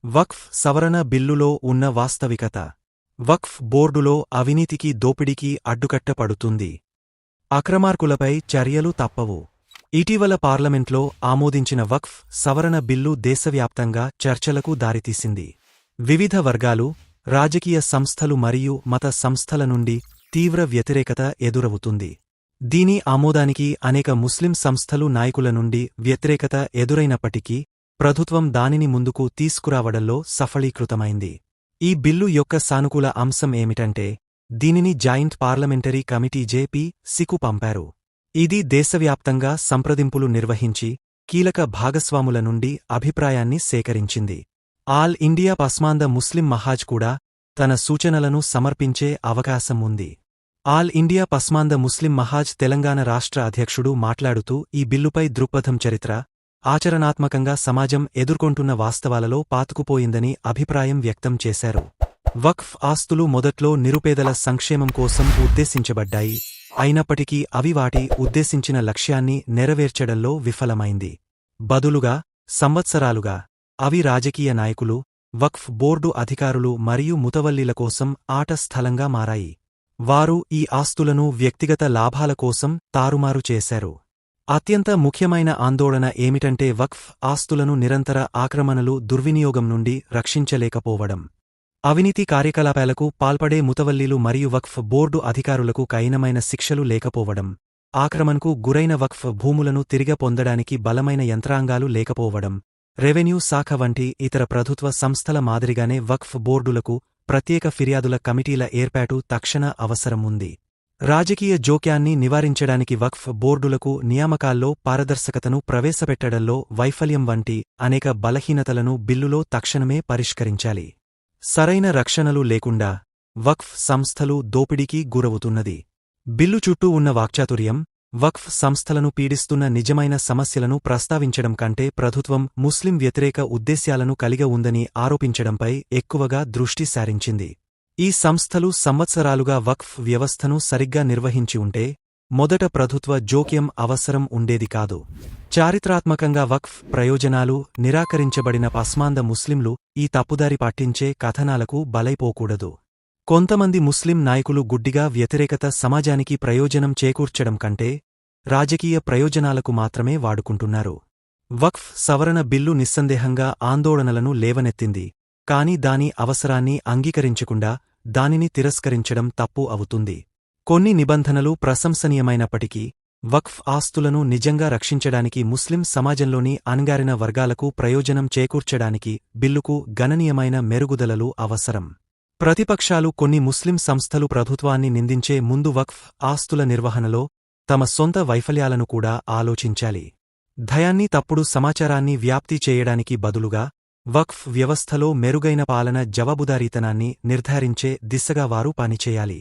వక్ఫ్ సవరణ బిల్లులో ఉన్న వాస్తవికత. వక్ఫ్ బోర్డులో అవినీతికి దోపిడీకి అడ్డుకట్ట పడుతుంది. అక్రమార్కులపై చర్యలు తప్పవు. ఇటీవల పార్లమెంట్లో ఆమోదించిన వక్ఫ్ సవరణ బిల్లు దేశవ్యాప్తంగా చర్చలకు దారితీసింది. వివిధ వర్గాలు, రాజకీయ సంస్థలు మరియు మత సంస్థల నుండి తీవ్ర వ్యతిరేకత ఎదురవుతుంది. దీని ఆమోదానికి అనేక ముస్లిం సంస్థలు నాయకుల నుండి వ్యతిరేకత ఎదురైనప్పటికీ ప్రభుత్వం దానిని ముందుకు తీసుకురావడంలో సఫలీకృతమైంది. ఈ బిల్లు యొక్క సానుకూల అంశం ఏమిటంటే దీనిని జాయింట్ పార్లమెంటరీ కమిటీ జేపీ-సికు పంపారు. ఇది దేశవ్యాప్తంగా సంప్రదింపులు నిర్వహించి కీలక భాగస్వాముల నుండి అభిప్రాయాన్ని సేకరించింది. ఆల్ ఇండియా పస్మాంద ముస్లిం మహాజ్ కూడా తన సూచనలను సమర్పించే అవకాశం ఉంది. ఆల్ ఇండియా పస్మాంద ముస్లిం మహాజ్ తెలంగాణ రాష్ట్ర అధ్యక్షుడు మాట్లాడుతూ ఈ బిల్లుపై దృక్పథం చరిత్ర, ఆచరణాత్మకంగా సమాజం ఎదుర్కొంటున్న వాస్తవాలలో పాతుకుపోయిందని అభిప్రాయం వ్యక్తం చేశారు. వక్ఫ్ ఆస్తులు మొదట్లో నిరుపేదల సంక్షేమం కోసం ఉద్దేశించబడ్డాయి. అయినప్పటికీ అవి వాటి ఉద్దేశించిన లక్ష్యాన్ని నెరవేర్చడంలో విఫలమైంది. బదులుగా సంవత్సరాలుగా అవి రాజకీయ నాయకులు, వక్ఫ్ బోర్డు అధికారులు మరియు ముతవల్లీల కోసం ఆట స్థలంగా మారాయి. వారు ఈ ఆస్తులను వ్యక్తిగత లాభాల కోసం తారుమారు చేశారు. అత్యంత ముఖ్యమైన ఆందోళన ఏమిటంటే వక్ఫ్ ఆస్తులను నిరంతర ఆక్రమణలు, దుర్వినియోగం నుండి రక్షించలేకపోవడం. అవినీతి కార్యకలాపాలకు పాల్పడే ముతవల్లీలు మరియు వక్ఫ్ బోర్డు అధికారులకు కఠినమైన శిక్షలు లేకపోవడం, ఆక్రమణకు గురైన వక్ఫ్ భూములను తిరిగి పొందడానికి బలమైన యంత్రాంగాలు లేకపోవడం, రెవెన్యూ శాఖ వంటి ఇతర ప్రభుత్వ సంస్థల మాదిరిగానే వక్ఫ్ బోర్డులకు ప్రత్యేక ఫిర్యాదుల కమిటీల ఏర్పాటు తక్షణ అవసరం ఉంది. రాజకీయ జోక్యాన్ని నివారించడానికి వక్ఫ్ బోర్డులకు నియామకాల్లో పారదర్శకతను ప్రవేశపెట్టడంలో వైఫల్యం వంటి అనేక బలహీనతలను బిల్లులో తక్షణమే పరిష్కరించాలి. సరైన రక్షణలు లేకుండా వక్ఫ్ సంస్థలు దోపిడీకి గురవుతున్నది. బిల్లు చుట్టూ ఉన్న వాక్చాతుర్యం, వక్ఫ్ సంస్థలను పీడిస్తున్న నిజమైన సమస్యలను ప్రస్తావించడం కంటే ప్రభుత్వం ముస్లిం వ్యతిరేక ఉద్దేశ్యాలను కలిగి ఉందని ఆరోపించడంపై ఎక్కువగా దృష్టి సారించింది. ఈ సంస్థలు సంవత్సరాలుగా వక్ఫ్ వ్యవస్థను సరిగ్గా నిర్వహించి ఉంటే మొదట ప్రభుత్వ జోక్యం అవసరం ఉండేది కాదు. చారిత్రాత్మకంగా వక్ఫ్ ప్రయోజనాలు నిరాకరించబడిన పస్మాంద ముస్లింలు ఈ తప్పుదారి పట్టించే కథనాలకు బలైపోకూడదు. కొంతమంది ముస్లిం నాయకులు గుడ్డిగా వ్యతిరేకత సమాజానికి ప్రయోజనం చేకూర్చడం కంటే రాజకీయ ప్రయోజనాలకు మాత్రమే వాడుకుంటున్నారు. వక్ఫ్ సవరణ బిల్లు నిస్సందేహంగా ఆందోళనలను లేవనెత్తింది, కాని దాని అవసరాన్ని అంగీకరించకుండా దానిని తిరస్కరించడం తప్పు అవుతుంది. కొన్ని నిబంధనలు ప్రశంసనీయమైనప్పటికీ వక్ఫ్ ఆస్తులను నిజంగా రక్షించడానికి, ముస్లిం సమాజంలోని అణగారిన వర్గాలకు ప్రయోజనం చేకూర్చడానికి బిల్లుకు గణనీయమైన మెరుగుదలలు అవసరం. ప్రతిపక్షాలు కొన్ని ముస్లిం సంస్థలు ప్రభుత్వాన్ని నిందించే ముందు వక్ఫ్ ఆస్తుల నిర్వహణలో తమ సొంత వైఫల్యాలను కూడా ఆలోచించాలి. భయాన్ని, తప్పుడు సమాచారాన్ని వ్యాప్తి చేయడానికి బదులుగా వక్ఫ్ వ్యవస్థలో మెరుగైన పాలన, జవాబుదారీతనాన్ని నిర్ధారించే దిశగా వారు పనిచేయాలి.